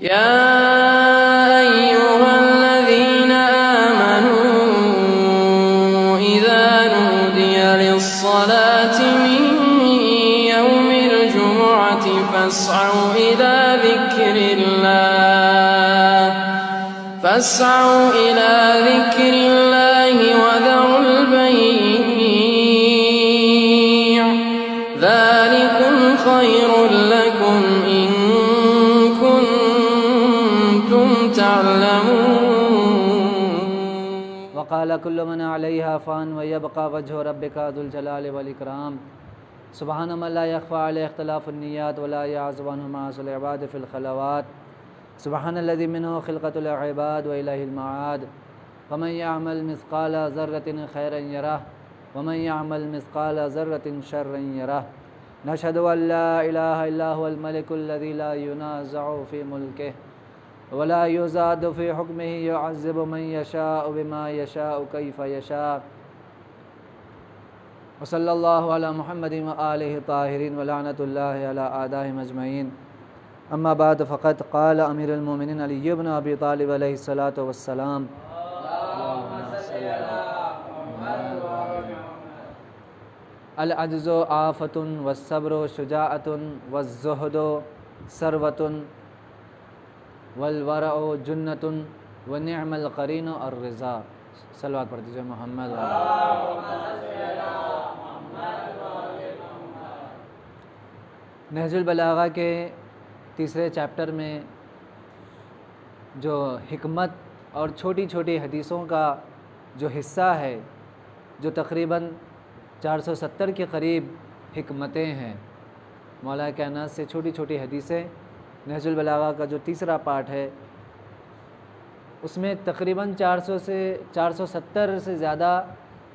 या अय्युहल्लज़ीना आमनू इज़ा नूदिया लिस्सलाति मिन यौमिल जुमुअति फस्अऊ इला ज़िक्रिल्लाहि वज़रुल बैअ ज़ालिकुम खैरुल लकुम इन कुंतुम तअलमून। वक़ाल कुल्लु मन अलैहा फ़ान व यबक़ा वज्हु रब्बिका ज़ुल जलालि वल इकराम। सुब्हान मन ला यख़फ़ा अलैहि इख्तिलाफ़ुन निय्यात व ला यअज़ुबु अन्हु मआसिल इबाद फ़िल ख़लवात। सुब्हानल्लज़ी मिन्हु ख़िल्क़तुल इबाद व इलैहिल मआद। वमन यअमल मिस्क़ाल ज़र्रतिन खैरन यरह वमन यअमल मिस्क़ाल ज़र्रतिन शर्रन यरह। नशहदु अन ला इलाहा इल्ला हुवल मलिकुल्लज़ी ला युनाज़अु फ़ी मुल्किहि व ला युज़ादु फ़ी हुक्मिहि युअज़्ज़िबु मन यशाअु बिमा यशाअु कैफ़ यशा। व सल्लल्लाहु अला मुहम्मदिन व आलिहि ताहिरीन व लअनतुल्लाहि अला आदाइहिम अजमईन। अम्मा बाद फ़क़द क़ाल अमीरुल मोमिनीन अली इब्न अबी तालिब अलैहिस्सलातु वस्सलाम। अल अज्ज़ु आफ़तुन वस्सब्रु शुजाअतुन वज़्ज़ुहदु सरवतुन वल वरअु जुन्नतुन व निअमल क़रीनु अर्रिज़ा। सल्लल्लाहु पढ़ दीजिए मोहम्मद। नहजुल बलागा के तीसरे चैप्टर में जो हिकमत और छोटी छोटी हदीसों का जो हिस्सा है, जो तकरीबन 470 के करीब हिकमतें हैं, मौला कायनात से छोटी छोटी हदीसें, नहजुल बलागा का जो तीसरा पार्ट है उसमें तकरीबन 470 से ज़्यादा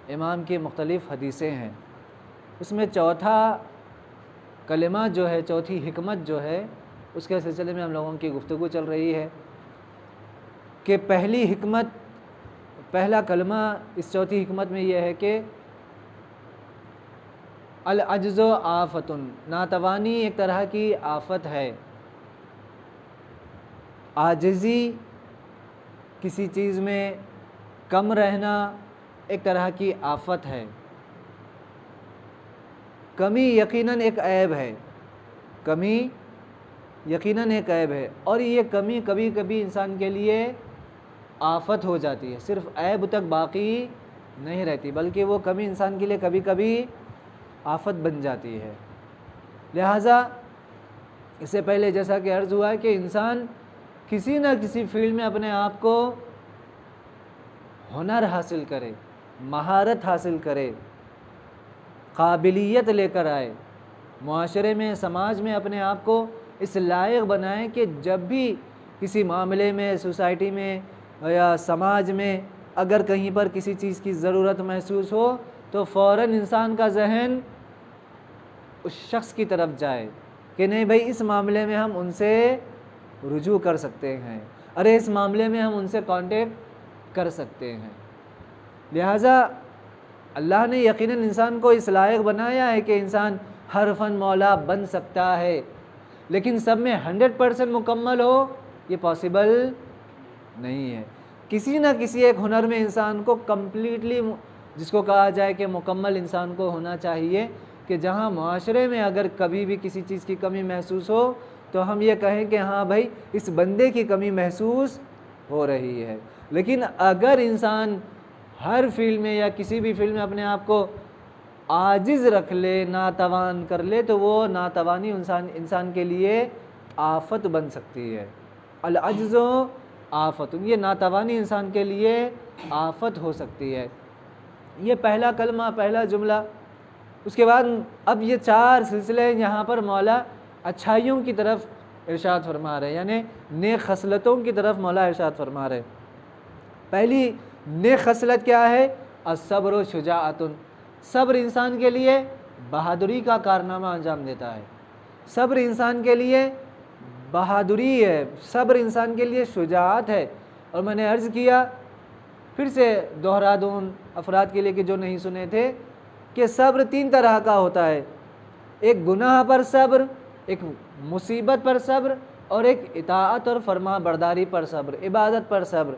इमाम की मुख्तलिफ़ हदीसें हैं। उसमें चौथा कलिमा जो है, चौथी हिकमत जो है, उसके सिलसिले में हम लोगों की गुफ्तगू चल रही है कि पहली हिकमत, पहला कलमा इस चौथी हिकमत में यह है कि अल अज्ज़ु आफ़तुन, नातवानी एक तरह की आफ़त है। आजिज़ी, किसी चीज़ में कम रहना एक तरह की आफ़त है। कमी यकीनन एक ऐब है, कमी यकीनन एक ऐब है, और ये कमी कभी कभी इंसान के लिए आफ़त हो जाती है, सिर्फ़ ऐब तक बाकी नहीं रहती, बल्कि वो कमी इंसान के लिए कभी कभी आफ़त बन जाती है। लिहाजा इससे पहले जैसा कि अर्ज़ हुआ है कि इंसान किसी न किसी फील्ड में अपने आप को हुनर हासिल करे, महारत हासिल करे, काबिलियत लेकर आए, मुआशरे में, समाज में अपने आप को इस लायक बनाए कि जब भी किसी मामले में, सोसाइटी में या समाज में अगर कहीं पर किसी चीज़ की ज़रूरत महसूस हो तो फ़ौरन इंसान का जहन उस शख्स की तरफ जाए कि नहीं भाई, इस मामले में हम उनसे रुजू कर सकते हैं, अरे इस मामले में हम उनसे कांटेक्ट कर सकते हैं। लिहाजा अल्लाह ने यकीनन इंसान को इस लायक बनाया है कि इंसान हर फन मौला बन सकता है, लेकिन सब में 100% मुकम्मल हो ये पॉसिबल नहीं है। किसी न किसी एक हुनर में इंसान को कम्प्लीटली, जिसको कहा जाए कि मुकम्मल इंसान को होना चाहिए, कि जहाँ मुआशरे में अगर कभी भी किसी चीज़ की कमी महसूस हो तो हम ये कहें कि हाँ भाई, इस बंदे की कमी महसूस हो रही है। लेकिन अगर इंसान हर फील्ड में या किसी भी फील्ड में अपने आप को आजिज़ रख ले, नातवान कर ले, तो वो नातवानी इंसान के लिए आफ़त बन सकती है। अल अज्ज़ु आफ़त, ये नातवानी इंसान के लिए आफ़त हो सकती है। ये पहला कलमा, पहला जुमला। उसके बाद अब ये 4 सिलसिले यहाँ पर मौला अच्छाइयों की तरफ इरशाद फरमा रहे हैं, यानी नेक खसलतों की तरफ मौला इरशाद फरमा रहे। पहली नेक खसलत क्या है? अस्सब्र शुजाअतुन, सब्र इंसान के लिए बहादुरी का कारनामा अंजाम देता है। सब्र इंसान के लिए बहादुरी है, सब्र इंसान के लिए शुजाअत है। और मैंने अर्ज़ किया, फिर से दोहरा दूँ उन अफराद के लिए कि जो नहीं सुने थे, कि सब्र 3 तरह का होता है। एक गुनाह पर सब्र, एक मुसीबत पर सब्र, और एक इताअत और फरमा बरदारी पर सब्र, इबादत पर सब्र।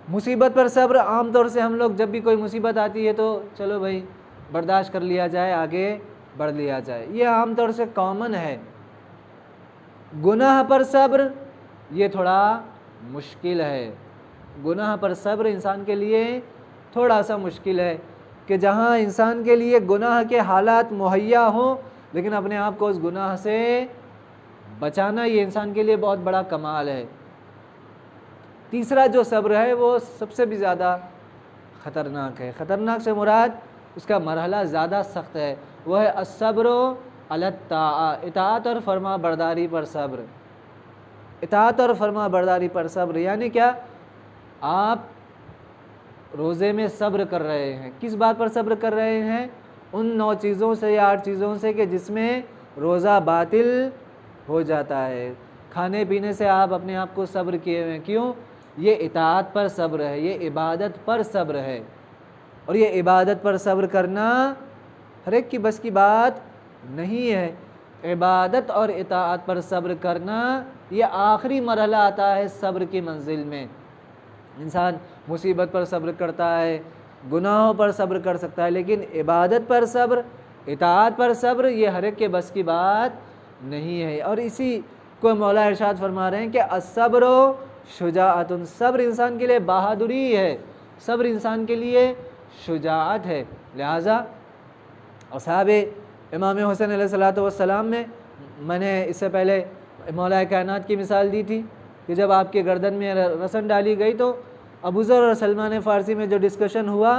मुसीबत पर सब्र, आम तौर से हम लोग जब भी कोई मुसीबत आती है तो चलो भाई बर्दाश्त कर लिया जाए, आगे बढ़ लिया जाए, ये आम तौर से कॉमन है। गुनाह पर सब्र ये थोड़ा मुश्किल है। गुनाह पर सब्र इंसान के लिए थोड़ा सा मुश्किल है कि जहाँ इंसान के लिए गुनाह के हालात मुहैया हों लेकिन अपने आप को उस गुनाह से बचाना ये इंसान के लिए बहुत बड़ा कमाल है। तीसरा जो सब्र है वो सबसे भी ज़्यादा ख़तरनाक है। ख़तरनाक से मुराद उसका मरहला ज़्यादा सख्त है, वह है अस्सब्र अला ताआ, इताअत और फरमा बरदारी पर सब्र। इताअत और फरमा बरदारी पर सब्र यानी क्या, आप रोज़े में सब्र कर रहे हैं, किस बात पर सब्र कर रहे हैं, उन 9 चीज़ों से या 8 चीज़ों से कि जिसमें रोज़ा बातिल हो जाता है। खाने पीने से आप अपने आप को सब्र किए हुए हैं, क्यों, ये इताअत पर सब्र है, ये इबादत पर सब्र है। और ये इबादत पर सब्र करना हर एक की बस की बात नहीं है। इबादत और इताअत पर सब्र करना ये आखिरी मरहला आता है सब्र की मंजिल में। इंसान मुसीबत पर सब्र करता है, गुनाहों पर सब्र कर सकता है, लेकिन इबादत पर सब्र, इताअत पर सब्र ये हर एक के बस की बात नहीं है। और इसी को मौला इरशाद फरमा रहे हैं कि अस्सब्र शुजाअतुन, सब्र इंसान के लिए बहादुरी है, सब्र इंसान के लिए शुजाअत है। लिहाजा असहाबे इमाम हुसैन अलैहिस्सलातु वस्सलाम में मैंने इससे पहले मौला कायनात की मिसाल दी थी कि जब आपके गर्दन में रस्म डाली गई तो अबू ज़र और सलमान फ़ारसी में जो डिस्कशन हुआ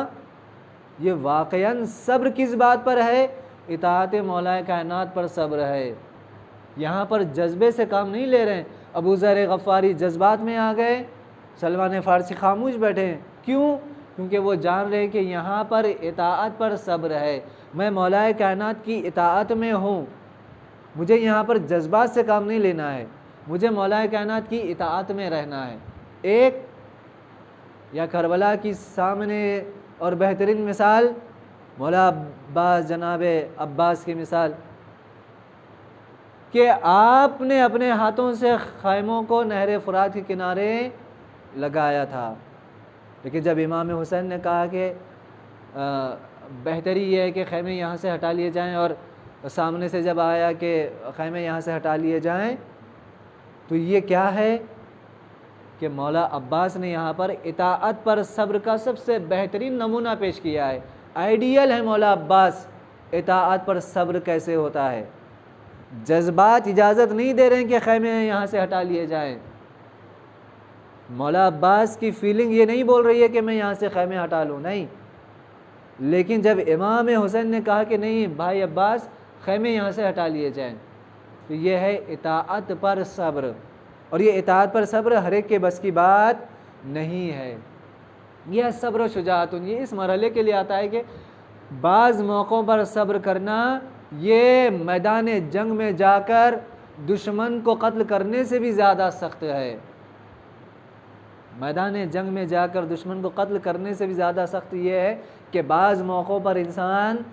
ये वाक़यन सब्र किस बात पर है, इताअत मौला कायनात पर सब्र है। यहाँ पर जज्बे से काम नहीं ले रहे हैं। अबू ज़र गफ़ारी जज्बात में आ गए, सलमान फ़ारसी खामोश बैठे हैं, क्यों, क्योंकि वो जान रहे हैं कि यहाँ पर इताअत पर सब्र है, मैं मौला कायनात की इताअत में हूँ, मुझे यहाँ पर जज्बात से काम नहीं लेना है, मुझे मौला कायनात की इताअत में रहना है। एक या करबला की सामने और बेहतरीन मिसाल मौला अब्बास, जनाब अब्बास की मिसाल कि आपने अपने हाथों से खैमों को नहर फ़ुरात के किनारे लगाया था, लेकिन जब इमाम हुसैन ने कहा कि बेहतरी ये है कि खैमे यहाँ से हटा लिए जाएं, और सामने से जब आया कि खैमे यहाँ से हटा लिए जाएं, तो ये क्या है कि मौला अब्बास ने यहाँ पर इताअत पर सब्र का सबसे बेहतरीन नमूना पेश किया है। आइडियल है मौला अब्बास, इताअत पर सब्र कैसे होता है। जज्बात इजाज़त नहीं दे रहे हैं कि खैमे यहाँ से हटा लिए जाएं। मौला अब्बास की फीलिंग ये नहीं बोल रही है कि मैं यहाँ से खैमे हटा लूँ, नहीं, लेकिन जब इमाम हुसैन ने कहा कि नहीं भाई अब्बास खैमे यहाँ से हटा लिए जाएं, तो ये है इताअत पर सब्र। और ये इताअत पर सब्र हर एक के बस की बात नहीं है। यह सब्र शुजाअतुन, ये इस मरहले के लिए आता है कि बाज़ मौक़ों पर सब्र करना ये मैदान जंग में जाकर दुश्मन को कत्ल करने से भी ज़्यादा सख्त है। मैदान जंग में जाकर दुश्मन को कत्ल करने से भी ज़्यादा सख्त ये है कि बाज़ मौक़ों पर इंसान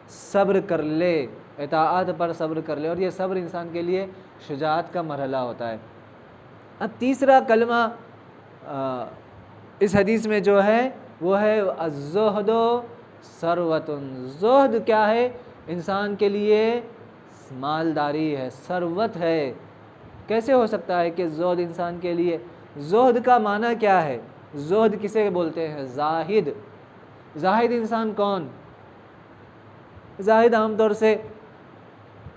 सब्र कर ले, इताअत पर सब्र कर ले, और ये सब्र इंसान के लिए शुजाअत का मरहला होता है। अब तीसरा कलमा इस हदीस में जो है वो है अज़्ज़ुहदु सरवतुन। ज़ुहद क्या है, इंसान के लिए मालदारी है, सरवत है। कैसे हो सकता है कि ज़ुहद इंसान के लिए, ज़ुहद का माना क्या है, ज़ुहद किसे बोलते हैं, ज़ाहिद। ज़ाहिद इंसान कौन, ज़ाहिद आमतौर से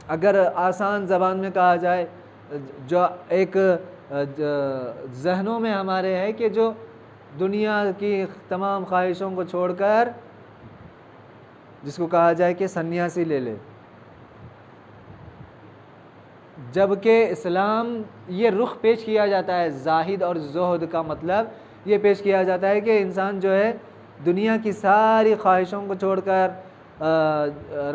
अगर आसान ज़बान में कहा जाए, जो एक जहनों में हमारे है कि जो दुनिया की तमाम ख्वाहिशों को छोड़कर, जिसको कहा जाए कि सन्यासी ले ले, जबकि इस्लाम ये रुख पेश किया जाता है, ज़ाहिद और ज़ुहद का मतलब ये पेश किया जाता है कि इंसान जो है दुनिया की सारी ख्वाहिशों को छोड़कर,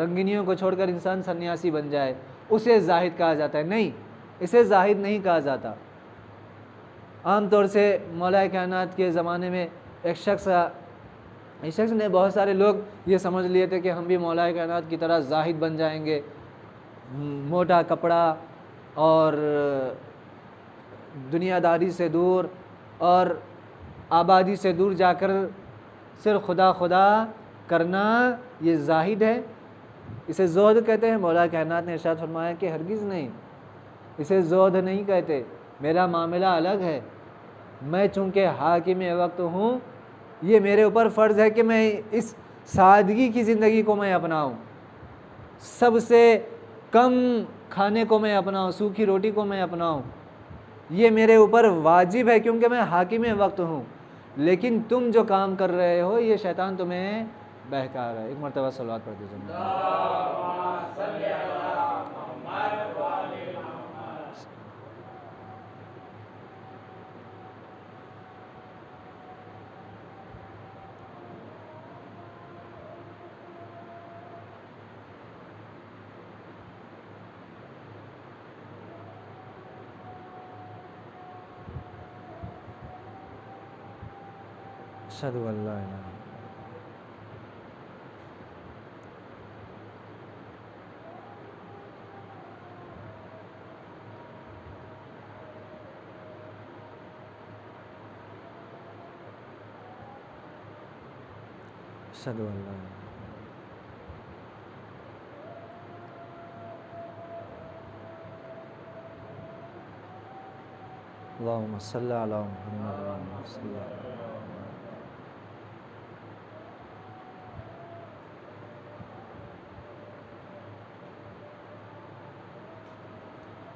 रंगीनियों को छोड़कर इंसान सन्यासी बन जाए, उसे ज़ाहिद कहा जाता है। नहीं, इसे ज़ाहिद नहीं कहा जाता। आम तौर से मौला कायनात के ज़माने में एक शख्स ने, बहुत सारे लोग ये समझ लिए थे कि हम भी मौला कायनात की तरह ज़ाहिद बन जाएंगे, मोटा कपड़ा, और दुनियादारी से दूर और आबादी से दूर जाकर सिर्फ खुदा खुदा करना ये जाहिद है, इसे ज़ोहद कहते हैं। मौला कायनात ने इरशाद फरमाया कि हरगिज़ नहीं, इसे ज़ोहद नहीं कहते, मेरा मामला अलग है। मैं चूँकि हाकिम वक्त हूँ, ये मेरे ऊपर फ़र्ज़ है कि मैं इस सादगी की ज़िंदगी को मैं अपनाऊँ, सबसे कम खाने को मैं अपनाऊँ, सूखी रोटी को मैं अपनाऊँ, ये मेरे ऊपर वाजिब है क्योंकि मैं हाकिम वक्त हूँ। लेकिन तुम जो काम कर रहे हो ये शैतान तुम्हें बहका रहा है। एक मरतबा सलावत पढ़ दीजिए। अशहदु अल्ला इलाहा अशहदु अल्ला अल्लाहुम्मा सल्ली अला मुहम्मद व अला सल्ली।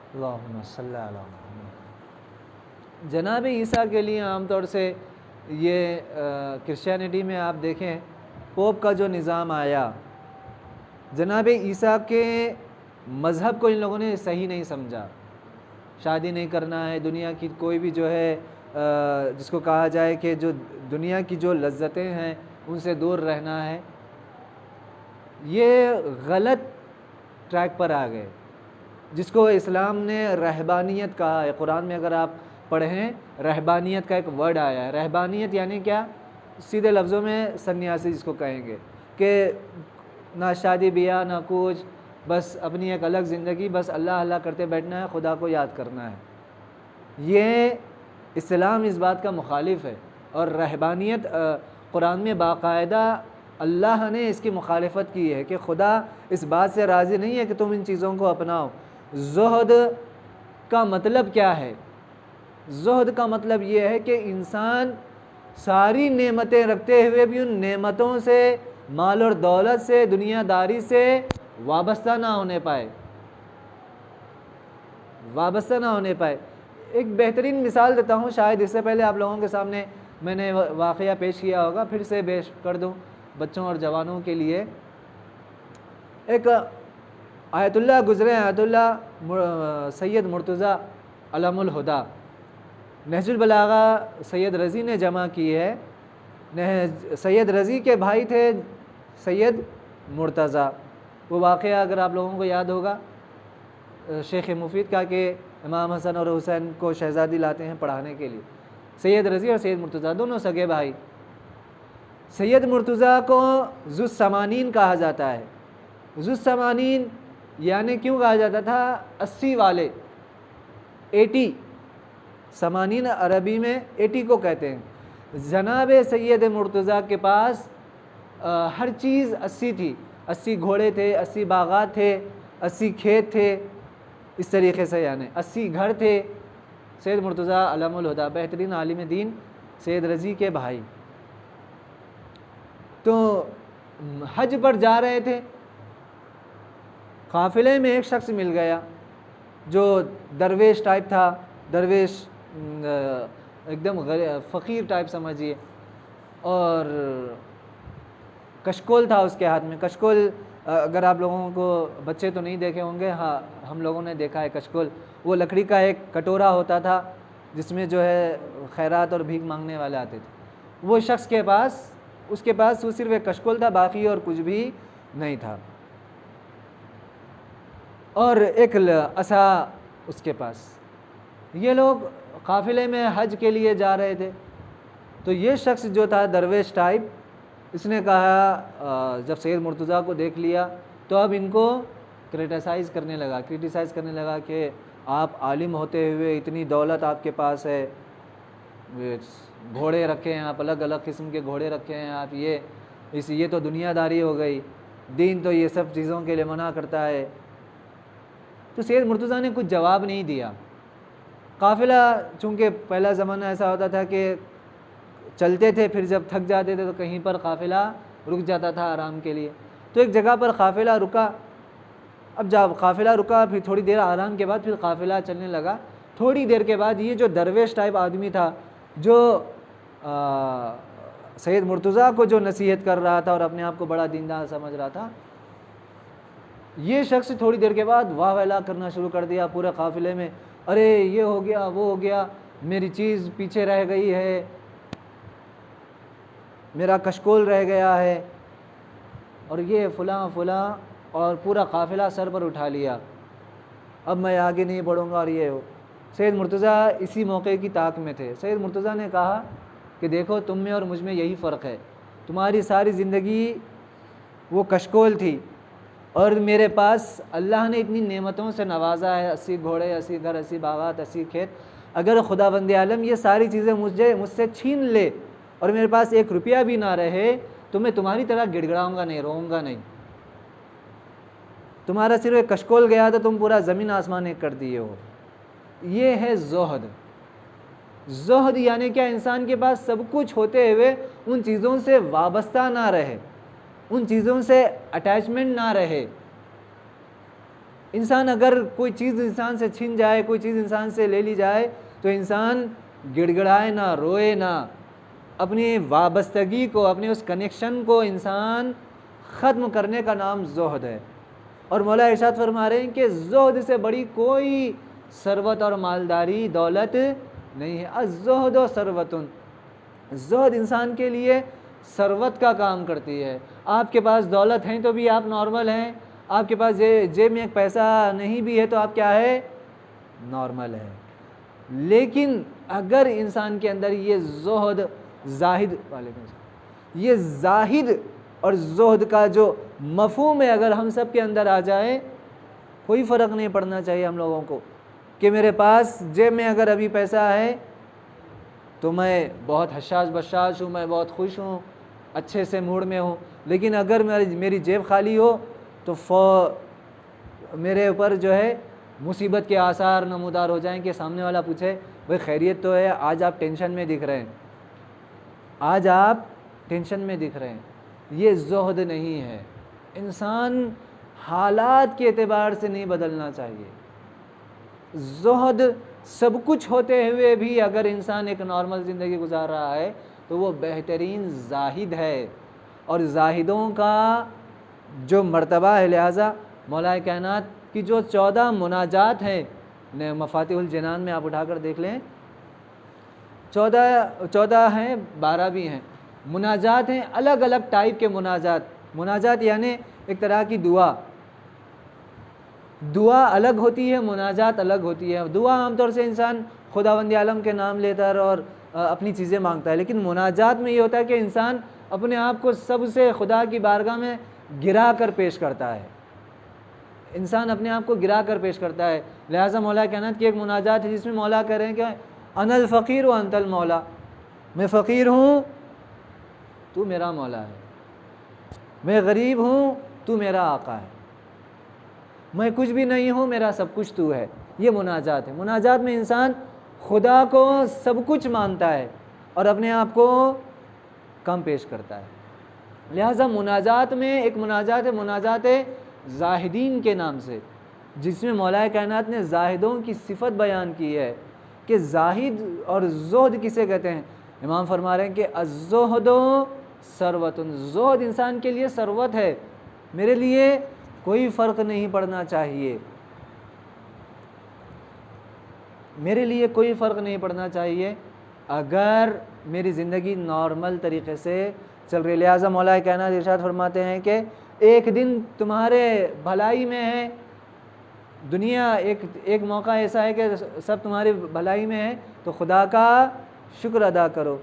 अल्लाहुम्मा सल्ली अला मुहम्मद। जनाब ईसा के लिए आमतौर से ये क्रिश्चियनिटी में आप देखें पोप का जो निज़ाम आया, जनाब ईसा के मज़हब को इन लोगों ने सही नहीं समझा। शादी नहीं करना है, दुनिया की कोई भी जो है जिसको कहा जाए कि जो दुनिया की जो लज्जतें हैं उनसे दूर रहना है, ये गलत ट्रैक पर आ गए, जिसको इस्लाम ने रहबानियत कहा है। कुरान में अगर आप पढ़ें, रहबानियत का एक वर्ड आया है। रहबानियत यानी क्या? सीधे लफ्ज़ों में सन्यासी जिसको कहेंगे, कि ना शादी ब्याह ना कुछ, बस अपनी एक अलग ज़िंदगी, बस अल्लाह अल्लाह करते बैठना है, खुदा को याद करना है। ये इस्लाम इस बात का मुखालिफ है। और रहबानियत कुरान में बाकायदा अल्लाह ने इसकी मुखालिफत की है कि खुदा इस बात से राज़ी नहीं है कि तुम इन चीज़ों को अपनाओ। ज़ुहद का मतलब क्या है? ज़ुहद का मतलब ये है कि इंसान सारी नेमतें रखते हुए भी उन नेमतों से, माल और दौलत से, दुनियादारी से वाबस्ता ना होने पाए, वाबस्ता ना होने पाए। एक बेहतरीन मिसाल देता हूँ, शायद इससे पहले आप लोगों के सामने मैंने वाक़या पेश किया होगा, फिर से पेश कर दूँ बच्चों और जवानों के लिए। एक आयतुल्लाह गुज़रे, आयतुल्लाह सैयद मुर्तज़ा अलमुल हुदा, नहजुल बलागा सैयद रज़ी ने जमा की है। सैयद रज़ी के भाई थे सैयद मुर्तज़ा। वो वाक़या अगर आप लोगों को याद होगा, शेख मुफीद का कि इमाम हसन और हुसैन को शहज़ादी लाते हैं पढ़ाने के लिए। सैयद रज़ी और सैयद मुर्तज़ा दोनों सगे भाई। सैयद मुर्तज़ा को ज़ुस्समानीन कहा जाता है। ज़ुस्समानीन यानी क्यों कहा जाता था? 80 वाले, 80। समानीन अरबी में 80 को कहते हैं। जनाब सैयद मुर्तज़ा के पास हर चीज़ 80 थी। 80 घोड़े थे, 80 बागात थे, 80 खेत थे, इस तरीक़े से यानी 80 घर थे। सैयद मुर्तज़ा अलमुल हुदा बेहतरीन आलिम दीन सैयद रज़ी के भाई। तो हज पर जा रहे थे, काफ़िले में एक शख्स मिल गया जो दरवेश टाइप था। दरवेश एकदम फ़कीर टाइप समझिए, और कशकोल था उसके हाथ में। कशकोल अगर आप लोगों को, बच्चे तो नहीं देखे होंगे, हाँ हम लोगों ने देखा है कशकोल। वो लकड़ी का एक कटोरा होता था जिसमें जो है खैरात और भीख मांगने वाले आते थे। वो शख्स के पास, उसके पास वो सिर्फ एक कशकोल था, बाकी और कुछ भी नहीं था, और एक असा उसके पास। ये लोग काफ़िले में हज के लिए जा रहे थे। तो ये शख्स जो था दरवेश टाइप, इसने कहा, जब सैयद मुर्तज़ा को देख लिया तो अब इनको क्रिटिसाइज़ करने लगा कि आप आलिम होते हुए इतनी दौलत आपके पास है, घोड़े रखे हैं आप, अलग अलग किस्म के घोड़े रखे हैं आप, ये तो दुनियादारी हो गई, दीन तो ये सब चीज़ों के लिए मना करता है। तो सैयद मुर्तज़ा ने कुछ जवाब नहीं दिया। काफ़िला, चूँकि पहला ज़माना ऐसा होता था कि चलते थे, फिर जब थक जाते थे तो कहीं पर काफ़िला रुक जाता था आराम के लिए। तो एक जगह पर काफ़िला रुका। अब जब काफ़िला रुका, फिर थोड़ी देर आराम के बाद फिर काफ़िला चलने लगा। थोड़ी देर के बाद ये जो दरवेश टाइप आदमी था, जो सैयद मुर्तज़ा को जो नसीहत कर रहा था और अपने आप को बड़ा दीनदार समझ रहा था, ये शख्स थोड़ी देर के बाद वाह वाह करना शुरू कर दिया पूरे काफ़िले में। अरे ये हो गया, वो हो गया, मेरी चीज़ पीछे रह गई है, मेरा कशकोल रह गया है, और ये फ़लाँ फ़लाँ, और पूरा काफ़िला सर पर उठा लिया, अब मैं आगे नहीं बढ़ूँगा। और ये हो, सैयद मुर्तज़ा इसी मौके की ताक में थे। सैयद मुर्तज़ा ने कहा कि देखो, तुम में और मुझ में यही फ़र्क है, तुम्हारी सारी ज़िंदगी वो कशकोल थी, और मेरे पास अल्लाह ने इतनी नेमतों से नवाजा है, 80 घोड़े, 80 घर, 80 बागात, 80 खेत। अगर खुदावंद आलम ये सारी चीज़ें मुझसे छीन ले और मेरे पास 1 रुपया भी ना रहे, तो मैं तुम्हारी तरह गिड़गिड़ाऊँगा नहीं, रोऊँगा नहीं। तुम्हारा सिर्फ एक कशकोल गया तो तुम पूरा ज़मीन आसमान एक कर दिए हो। ये है ज़ुहद। ज़ुहद यानी क्या? इंसान के पास सब कुछ होते हुए उन चीज़ों से वाबस्ता ना रहे, उन चीज़ों से अटैचमेंट ना रहे। इंसान, अगर कोई चीज़ इंसान से छिन जाए, कोई चीज़ इंसान से ले ली जाए, तो इंसान गिड़गिड़ाए ना, रोए ना, अपनी वाबस्तगी को, अपने उस कनेक्शन को इंसान ख़त्म करने का नाम ज़ुहद है। और मौला इरशाद फरमा रहे हैं कि ज़ुहद से बड़ी कोई सरवत और मालदारी, दौलत नहीं है। अज़्ज़ुहद व सरवतुन, ज़ुहद इंसान के लिए सरवत का काम करती है। आपके पास दौलत है तो भी आप नॉर्मल हैं, आपके पास जेब में एक पैसा नहीं भी है तो आप क्या है? नॉर्मल है। लेकिन अगर इंसान के अंदर ये ज़ुहद, ज़ाहिद ये ज़ाहिद और ज़ुहद का जो मफ़हूम है, अगर हम सब के अंदर आ जाए, कोई फ़र्क नहीं पड़ना चाहिए हम लोगों को कि मेरे पास जेब में अगर अभी पैसा है तो मैं बहुत हशाश बशाश हूँ, मैं बहुत खुश हूँ, अच्छे से मूड में हूँ। लेकिन अगर मेरी जेब खाली हो तो मेरे ऊपर जो है मुसीबत के आसार नमूदार हो जाएं कि सामने वाला पूछे, भाई खैरियत तो है, आज आप टेंशन में दिख रहे हैं, आज आप टेंशन में दिख रहे हैं। ये ज़ुहद नहीं है। इंसान हालात के एतबार से नहीं बदलना चाहिए। ज़ुहद सब कुछ होते हुए भी अगर इंसान एक नॉर्मल ज़िंदगी गुजार रहा है तो वो बेहतरीन ज़ाहिद है। और ज़ाहिदों का जो मर्तबा है, लिहाजा मौला कायनात की जो 14 मुनाजात हैं, मफातिहुल जनान में आप उठाकर देख लें, 14 हैं, 12 भी हैं, मुनाजात हैं, अलग अलग टाइप के मुनाजात। मुनाजात यानी एक तरह की दुआ अलग होती है, मुनाजात अलग होती है। दुआ आमतौर से इंसान खुदावंद आलम के नाम लेता है और अपनी चीज़ें मांगता है, लेकिन मुनाजात में ये होता है कि इंसान अपने आप को सबसे खुदा की बारगाह में गिरा कर पेश करता है। इंसान अपने आप को गिरा कर पेश करता है। लिहाजा मौला कायनात की एक मुनाजात है जिसमें मौला कह रहे हैं कि अनल फ़कीर व अंतल मौला, मैं फ़कीर हूँ, तू मेरा मौला है, मैं गरीब हूँ, तू मेरा आका है, मैं कुछ भी नहीं हूँ, मेरा सब कुछ तू है। ये मुनाजात है। मुनाजात में इंसान खुदा को सब कुछ मानता है और अपने आप को कम पेश करता है। लिहाजा मुनाजात में एक मुनाजात है, मुनाजात ज़ाहिदीन के नाम से, जिसमें मौला कायनात ने ज़ाहिदों की सिफत बयान की है कि ज़ाहिद और ज़ुहद किसे कहते हैं। इमाम फरमा रहे हैं कि अज़्ज़ुहदो सरवतुन, ज़ुहद इंसान के लिए सरवत है। मेरे लिए कोई फ़र्क नहीं पड़ना चाहिए, मेरे लिए कोई फ़र्क नहीं पड़ना चाहिए अगर मेरी ज़िंदगी नॉर्मल तरीक़े से चल रही। लिहाजा मौला कायनात इरशाद फरमाते हैं कि एक दिन तुम्हारे भलाई में है, दुनिया एक मौका ऐसा है कि सब तुम्हारी भलाई में है, तो खुदा का शुक्र अदा करो।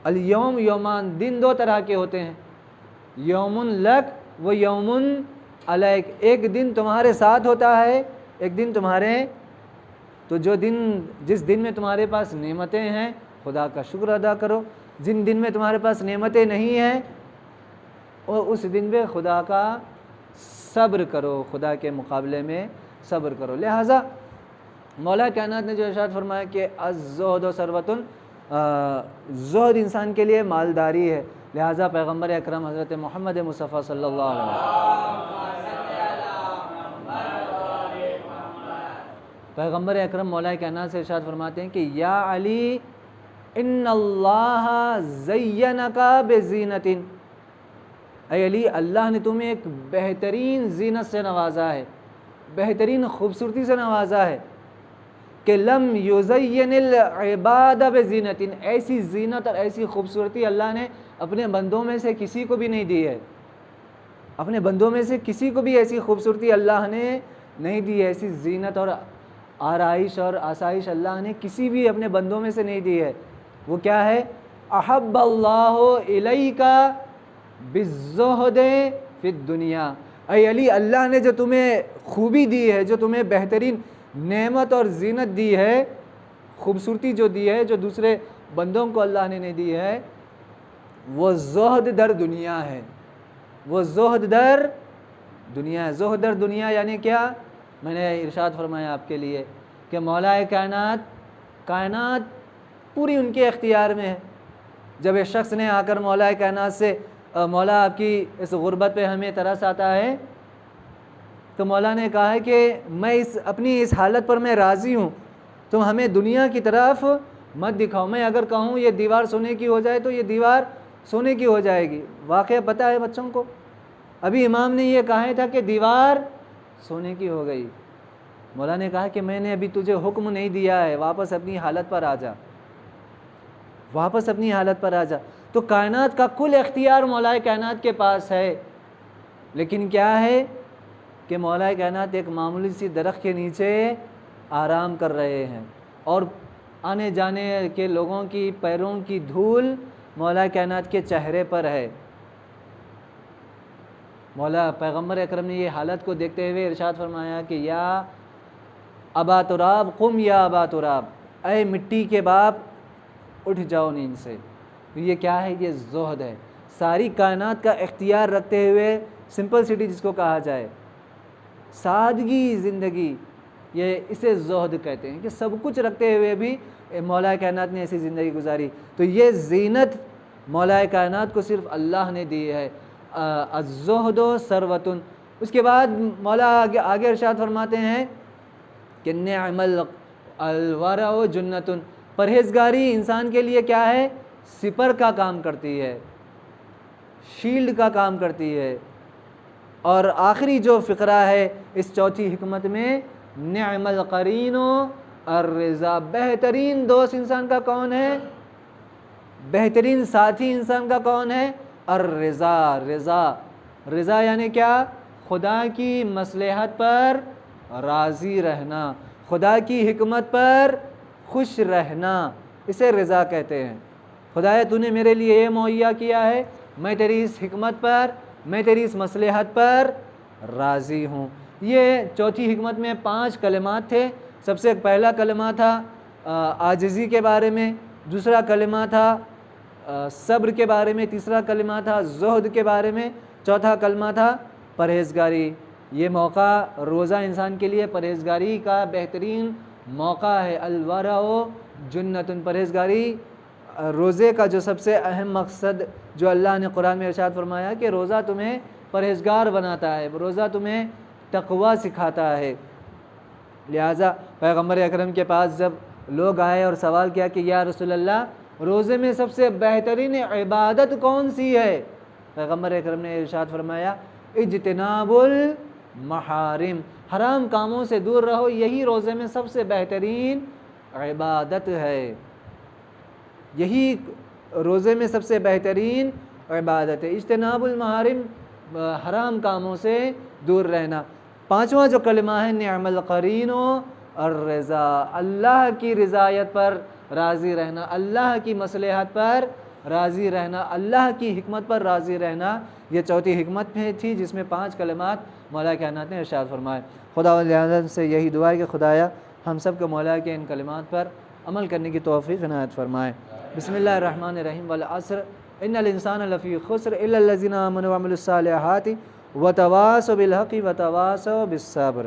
अल यौम यौमान, दिन 2 तरह के होते हैं, यौमुन लक व यौमुन अलैक। एक दिन तुम्हारे साथ होता है एक दिन तुम्हारे तो जिस दिन में तुम्हारे पास नेमतें हैं खुदा का शुक्र अदा करो, जिन दिन में तुम्हारे पास नेमतें नहीं हैं और उस दिन में खुदा का सब्र करो, खुदा के मुकाबले में सब्र करो। लिहाजा मौला कायनात ने जो इरशाद फरमाया कि अज़्ज़ुहद सरवतुन, ज़ुहद इंसान के लिए मालदारी है। लिहाजा पैगम्बर अकरम हज़रत मोहम्मद मुस्तफ़ा सल्लल्लाहु अलैहि वसल्लम, पैगम्बर अकरम मौला कायनात से इरशाद फरमाते हैं कि या अली इन्नल्लाह ज़य्यनका बिज़ीनतिन, ऐ अली अल्लाह ने तुम्हें एक बेहतरीन जीनत से नवाजा है, बेहतरीन खूबसूरती से नवाजा है कि लम युज़य्यनिल इबाद बिज़ीनतिन, ऐसी जीनत और ऐसी खूबसूरती अल्लाह ने अपने बंदों में से किसी को भी नहीं दी है। अपने बंदों में से किसी को भी ऐसी खूबसूरती अल्लाह ने नहीं दी है, ऐसी जीनत और आराइश और आसाइश अल्लाह ने किसी भी अपने बंदों में से नहीं दी है। वो क्या है? अहब्बल्लाहु इलैका बिज़्ज़ुहदे फिद दुनिया, ऐ अली अल्लाह ने जो तुम्हें खूबी दी है, जो तुम्हें बेहतरीन नेमत और जीनत दी है, खूबसूरती जो दी है, जो दूसरे बंदों को अल्लाह ने नहीं दी है, वो ज़ुहद दर दुनिया है। वो ज़ुहद दर दुनिया है। ज़ुहद दर दुनिया यानी क्या? मैंने इरशाद फरमाया आपके लिए कि मौला कायनात पूरी उनके इख्तियार में है। जब एक शख्स ने आकर मौला कायनात से मौला आपकी इस गुर्बत पे हमें तरस आता है, तो मौला ने कहा है कि मैं अपनी इस हालत पर मैं राज़ी हूँ, तुम हमें दुनिया की तरफ मत दिखाओ। मैं अगर कहूँ ये दीवार सोने की हो जाए तो ये दीवार सोने की हो जाएगी। वाक़या पता है बच्चों को? अभी इमाम ने ये कहा था कि दीवार सोने की हो गई। मौला ने कहा कि मैंने अभी तुझे हुक्म नहीं दिया है, वापस अपनी हालत पर आ जा, वापस अपनी हालत पर आ जा। तो कायनात का कुल इख्तियार मौला कायनात के पास है, लेकिन क्या है कि मौला कायनात एक मामूली सी दरख्त के नीचे आराम कर रहे हैं और आने जाने के लोगों की पैरों की धूल मौला कायनात के चेहरे पर है। मौला पैगम्बर अकरम ने ये हालत को देखते हुए इरशाद फरमाया कि या अबा तुराब कुम, या अबा तुराब, ऐ मिट्टी के बाप उठ जाओ नींद से। तो ये क्या है? ये ज़ुहद है। सारी कायनात का इख्तियार रखते हुए, सिंपलिसिटी जिसको कहा जाए, सादगी ज़िंदगी, ये इसे ज़ुहद कहते हैं कि सब कुछ रखते हुए भी मौला कायनात ने ऐसी ज़िंदगी गुजारी। तो ये ज़ीनत मौला कायनात को सिर्फ़ अल्लाह ने दी है। अज़्ज़ुहदो सरवतुन। उसके बाद मौला आगे इरशाद फरमाते हैं कि निअमल अलवरअ जुन्नतुन, परहेज़गारी इंसान के लिए क्या है? सिपर का काम करती है, शील्ड का काम करती है। और आखिरी जो फ़िक्रा है इस चौथी हिकमत में, निअमल क़रीनो अर्रिज़ा, बेहतरीन दोस्त इंसान का कौन है? बेहतरीन साथी इंसान का कौन है? अर्रिज़ा, रिज़ा। रिज़ा यानी क्या? खुदा की मसलहत पर राज़ी रहना, खुदा की हिकमत पर खुश रहना, इसे रिज़ा कहते हैं। खुदाया तूने मेरे लिए ये मुहैया किया है, मैं तेरी इस हिकमत पर, मैं तेरी इस मसलहत पर राज़ी हूँ। ये चौथी हिकमत में 5 कलिमात थे। सबसे पहला कलिमा था आजिज़ी के बारे में, दूसरा कलिमा था सब्र के बारे में, तीसरा कलिमा था ज़ुहद के बारे में, चौथा कलिमा था परहेज़गारी। ये मौका रोज़ा इंसान के लिए परहेज़गारी का बेहतरीन मौका है। अलवरअ जुन्नतुन, परहेज़गारी रोज़े का जो सबसे अहम मकसद जो अल्लाह ने कुरान में इरशाद फरमाया कि रोज़ा तुम्हें परहेज़गार बनाता है, रोज़ा तुम्हें तक़वा सिखाता है। लिहाजा पैगम्बर अकरम के पास जब लोग आए और सवाल किया कि या रसूल अल्लाह, रोज़े में सबसे बेहतरीन इबादत कौन सी है? पैगम्बर अकरम ने इरशाद फरमाया इज्तिनाबुल महारिम, हराम कामों से दूर रहो, यही रोज़े में सबसे बेहतरीन इबादत है, यही रोज़े में सबसे बेहतरीन इबादत है। इज्तिनाबुल महारिम, हराम कामों से दूर रहना। 5वां जो कलिमा है निअमल क़रीनो अर्रिज़ा, अल्लाह की रिज़ायत पर राज़ी रहना, अल्लाह की मसलहत पर राज़ी रहना, अल्लाह की हिकमत पर राज़ी रहना। ये चौथी हिकमत में थी जिसमें 5 कलिमात मौला कायनात ने इरशाद फरमाया। खुदा से यही दुआ है कि खुदाया हम सब को मौला के इन कलिमात पर अमल करने की तौफीक इनायत फरमाए। बिस्मिल्लाहिर्रहमानिर्रहीम वल अस्र इन्नल इंसाना लफ़ी खुस्र इल्लल लज़ीना आमनु व अमिलुस सालिहाति व तवासौ बिल हक़्क़ि व तवासौ बिस सब्र।